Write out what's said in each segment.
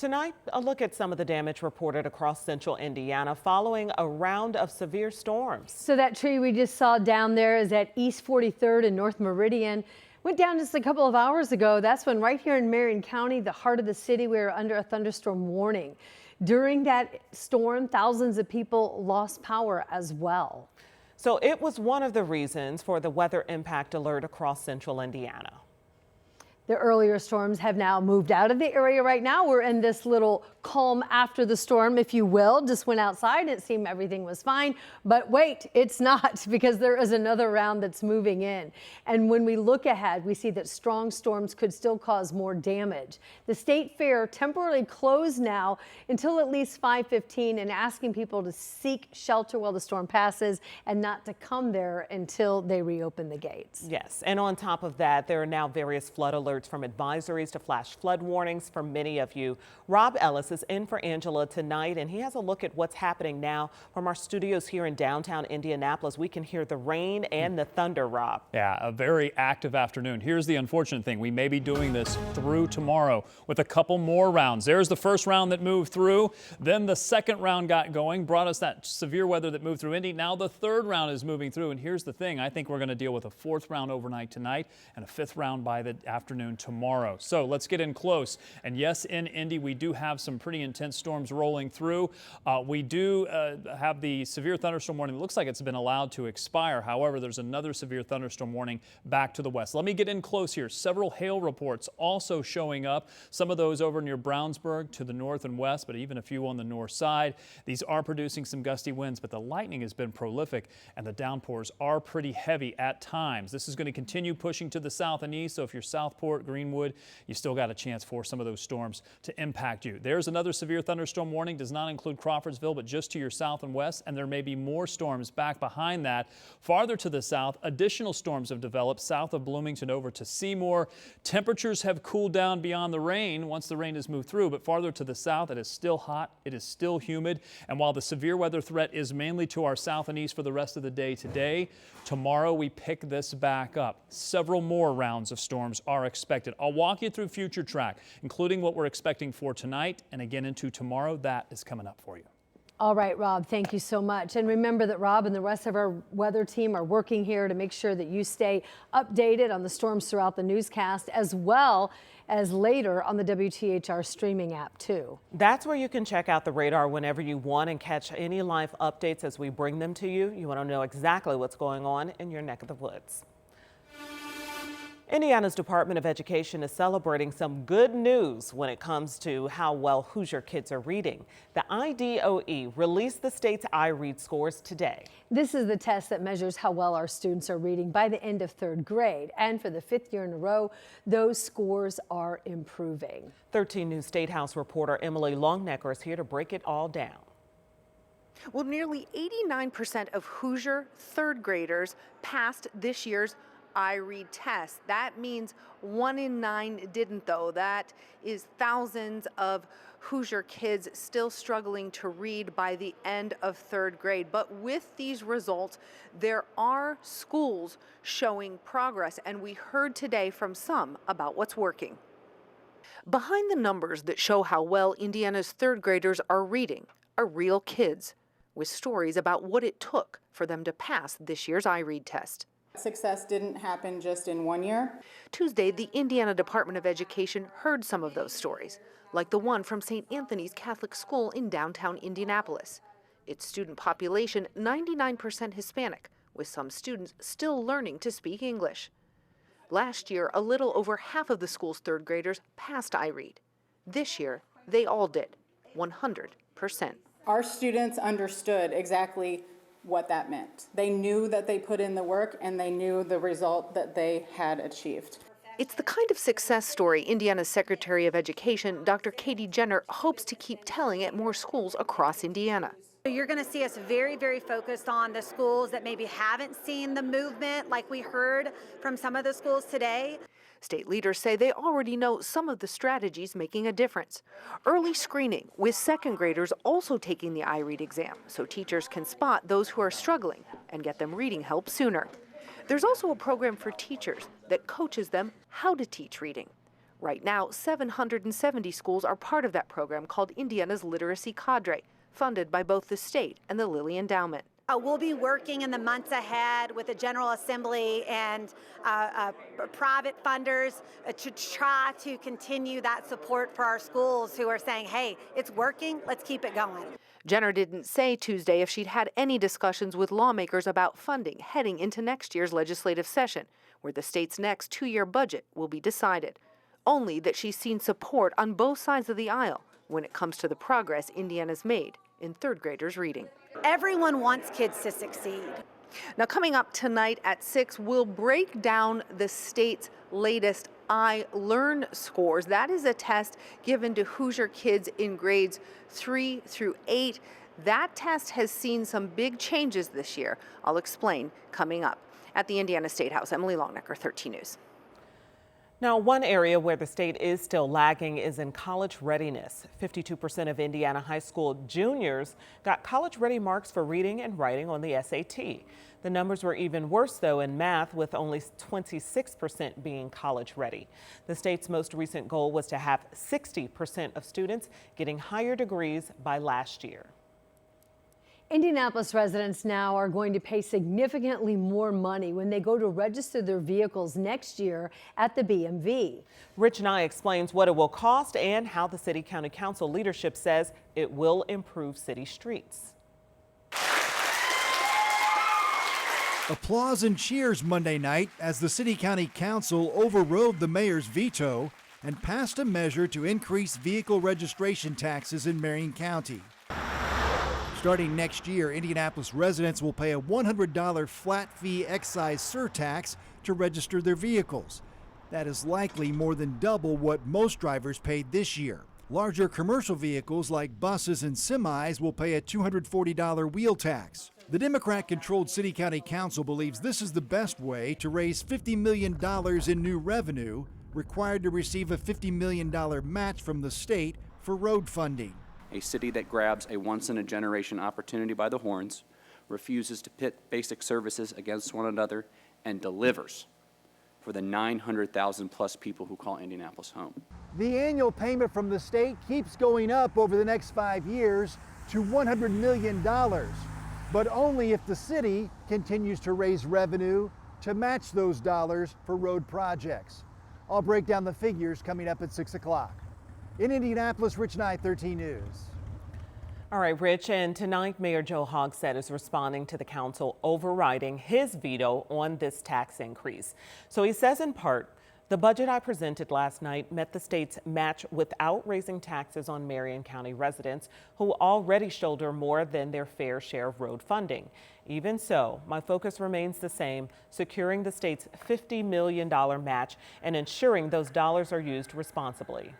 Tonight, a look at some of the damage reported across central Indiana following a round of severe storms. So that tree we just saw down there is at East 43rd and North Meridian. Went down just a couple of hours ago. That's when right here in Marion County, the heart of the city, we were under a thunderstorm warning. During that storm, thousands of people lost power as well. So it was one of the reasons for the weather impact alert across central Indiana. The earlier storms have now moved out of the area. Right now, we're in this little calm after the storm, if you will. Just went outside and it seemed everything was fine. But wait, it's not, because there is another round that's moving in. And when we look ahead, we see that strong storms could still cause more damage. The state fair temporarily closed now until at least 5:15 and asking people to seek shelter while the storm passes and not to come there until they reopen the gates. Yes, and on top of that, there are now various flood alerts from advisories to flash flood warnings for many of you. Rob Ellis is in for Angela tonight, and he has a look at what's happening now from our studios here in downtown Indianapolis. We can hear the rain and the thunder, Rob. Yeah, a very active afternoon. Here's the unfortunate thing. We may be doing this through tomorrow with a couple more rounds. There's the first round that moved through. Then the second round got going, brought us that severe weather that moved through Indy. Now the third round is moving through. And here's the thing. I think we're going to deal with a fourth round overnight tonight and a fifth round by the afternoon tomorrow. So let's get in close. And yes, in Indy, we do have some pretty intense storms rolling through. We do have the severe thunderstorm warning. It looks like it's been allowed to expire. However, there's another severe thunderstorm warning back to the west. Let me get in close here. Several hail reports also showing up. Some of those over near Brownsburg to the north and west, but even a few on the north side. These are producing some gusty winds, but the lightning has been prolific and the downpours are pretty heavy at times. This is going to continue pushing to the south and east. So if you're Southport, Greenwood, you still got a chance for some of those storms to impact you. There's another severe thunderstorm warning. Does not include Crawfordsville, but just to your south and west. And there may be more storms back behind that. Farther to the south, additional storms have developed south of Bloomington over to Seymour. Temperatures have cooled down beyond the rain once the rain has moved through, but farther to the south, it is still hot. It is still humid. And while the severe weather threat is mainly to our south and east for the rest of the day today, tomorrow we pick this back up. Several more rounds of storms are expected. I'll walk you through future track, including what we're expecting for tonight and again into tomorrow. That is coming up for you. All right, Rob, thank you so much. And remember that Rob and the rest of our weather team are working here to make sure that you stay updated on the storms throughout the newscast, as well as later on the WTHR streaming app too. That's where you can check out the radar whenever you want and catch any live updates as we bring them to you. You want to know exactly what's going on in your neck of the woods. Indiana's Department of Education is celebrating some good news when it comes to how well Hoosier kids are reading. The IDOE released the state's iRead scores today. This is the test that measures how well our students are reading by the end of third grade. And for the fifth year in a row, those scores are improving. 13 News State House reporter Emily Longnecker is here to break it all down. Well, nearly 89% of Hoosier third graders passed this year's iRead test. That means 1 in 9 didn't, though. That is thousands of Hoosier kids still struggling to read by the end of third grade. But with these results, there are schools showing progress, and we heard today from some about what's working. Behind the numbers that show how well Indiana's third graders are reading are real kids with stories about what it took for them to pass this year's iRead test. Success didn't happen just in 1 year. Tuesday, the Indiana Department of Education heard some of those stories, like the one from St. Anthony's Catholic School in downtown Indianapolis. Its student population, 99% Hispanic, with some students still learning to speak English. Last year, a little over half of the school's third graders passed iRead. This year, they all did, 100%. Our students understood exactly what that meant. They knew that they put in the work and they knew the result that they had achieved. It's the kind of success story Indiana's Secretary of Education, Dr. Katie Jenner, hopes to keep telling at more schools across Indiana. You're going to see us very, very focused on the schools that maybe haven't seen the movement like we heard from some of the schools today. State leaders say they already know some of the strategies making a difference. Early screening, with second graders also taking the iRead exam, so teachers can spot those who are struggling and get them reading help sooner. There's also a program for teachers that coaches them how to teach reading. Right now, 770 schools are part of that program called Indiana's Literacy Cadre, funded by both the state and the Lilly Endowment. We'll be working in the months ahead with the General Assembly and private funders to try to continue that support for our schools who are saying, hey, it's working, let's keep it going. Jenner didn't say Tuesday if she'd had any discussions with lawmakers about funding heading into next year's legislative session, where the state's next 2-year budget will be decided. Only that she's seen support on both sides of the aisle when it comes to the progress Indiana's made in third graders reading. Everyone wants kids to succeed. Now, coming up tonight at 6, we'll break down the state's latest iLearn scores. That is a test given to Hoosier kids in grades 3 through 8. That test has seen some big changes this year. I'll explain coming up. At the Indiana State House, Emily Longnecker, 13 News. Now, one area where the state is still lagging is in college readiness. 52% of Indiana high school juniors got college-ready marks for reading and writing on the SAT. The numbers were even worse, though, in math, with only 26% being college-ready. The state's most recent goal was to have 60% of students getting higher degrees by last year. Indianapolis residents now are going to pay significantly more money when they go to register their vehicles next year at the BMV. Rich Nye explains what it will cost and how the City-County Council leadership says it will improve city streets. Applause and cheers Monday night as the City-County Council overrode the mayor's veto and passed a measure to increase vehicle registration taxes in Marion County. Starting next year, Indianapolis residents will pay a $100 flat fee excise surtax to register their vehicles. That is likely more than double what most drivers paid this year. Larger commercial vehicles like buses and semis will pay a $240 wheel tax. The Democrat-controlled City-County Council believes this is the best way to raise $50 million in new revenue, required to receive a $50 million match from the state for road funding. A city that grabs a once-in-a-generation opportunity by the horns, refuses to pit basic services against one another, and delivers for the 900,000 plus people who call Indianapolis home. The annual payment from the state keeps going up over the next 5 years to $100 million, but only if the city continues to raise revenue to match those dollars for road projects. I'll break down the figures coming up at 6 o'clock. In Indianapolis, Rich Nye, 13 News. All right, Rich, and tonight Mayor Joe Hogsett is responding to the council overriding his veto on this tax increase. So he says in part, the budget I presented last night met the state's match without raising taxes on Marion County residents who already shoulder more than their fair share of road funding. Even so, my focus remains the same, securing the state's $50 million match and ensuring those dollars are used responsibly.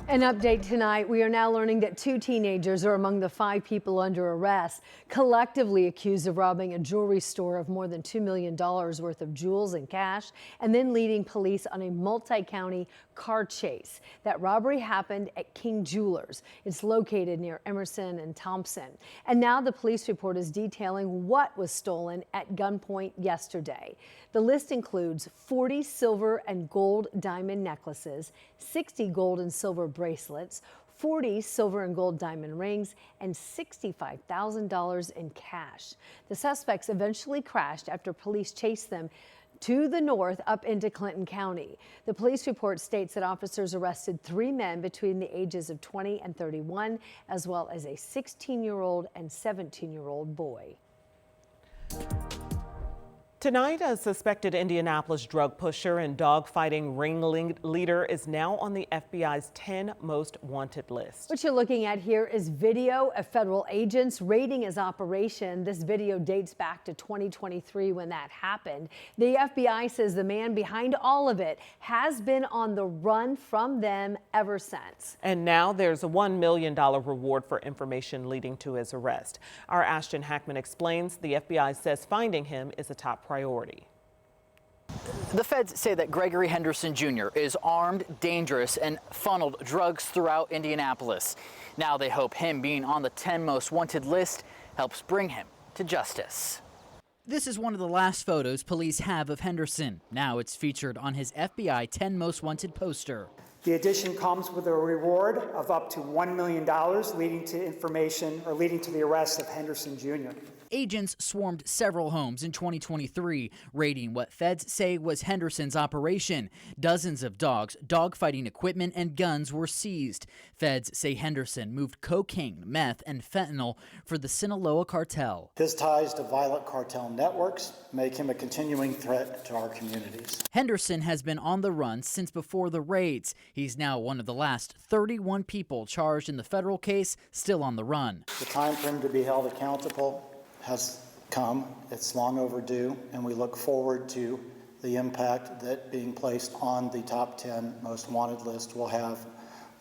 An update tonight. We are now learning that 2 teenagers are among the 5 people under arrest, collectively accused of robbing a jewelry store of more than $2 million worth of jewels and cash, and then leading police on a multi-county car chase. That robbery happened at King Jewelers. It's located near Emerson and Thompson. And now the police report is detailing what was stolen at gunpoint yesterday. The list includes 40 silver and gold diamond necklaces, 60 gold and silver bracelets, 40 silver and gold diamond rings, and $65,000 in cash. The suspects eventually crashed after police chased them to the north up into Clinton County. The police report states that officers arrested 3 men between the ages of 20 and 31, as well as a 16-year-old and 17-year-old boy. Tonight, a suspected Indianapolis drug pusher and dogfighting ringleader is now on the FBI's 10 most wanted list. What you're looking at here is video of federal agents raiding his operation. This video dates back to 2023 when that happened. The FBI says the man behind all of it has been on the run from them ever since. And now there's a $1 million reward for information leading to his arrest. Our Ashton Hackman explains the FBI says finding him is a top priority. The feds say that Gregory Henderson Jr. is armed, dangerous, and funneled drugs throughout Indianapolis. Now they hope him being on the 10 most wanted list helps bring him to justice. This is one of the last photos police have of Henderson. Now it's featured on his FBI 10 Most Wanted poster. The addition comes with a reward of up to $1 million, leading to the arrest of Henderson Jr. Agents swarmed several homes in 2023, raiding what feds say was Henderson's operation. Dozens of dogs, dogfighting equipment, and guns were seized. Feds say Henderson moved cocaine, meth, and fentanyl for the Sinaloa cartel. His ties to violent cartel networks make him a continuing threat to our communities. Henderson has been on the run since before the raids. He's now one of the last 31 people charged in the federal case, still on the run. The time for him to be held accountable has come. It's long overdue, and we look forward to the impact that being placed on the top 10 most wanted list will have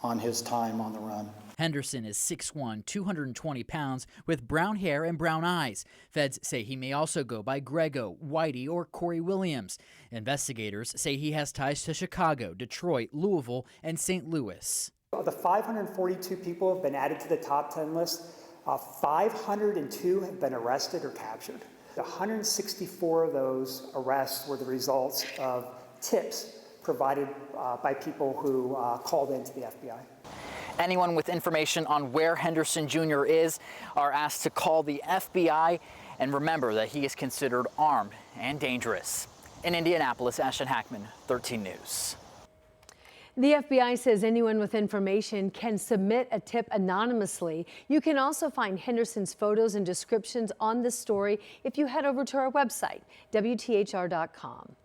on his time on the run. Henderson is 6'1", 220 pounds, with brown hair and brown eyes. Feds say he may also go by Grego, Whitey, or Corey Williams. Investigators say he has ties to Chicago, Detroit, Louisville, and St. Louis. Of the 542 people who have been added to the top 10 list, 502 have been arrested or captured. 164 of those arrests were the results of tips provided by people who called into the FBI. Anyone with information on where Henderson Jr. is are asked to call the FBI, and remember that he is considered armed and dangerous. In Indianapolis, Ashton Hackman, 13 News. The FBI says anyone with information can submit a tip anonymously. You can also find Henderson's photos and descriptions on this story if you head over to our website, WTHR.com.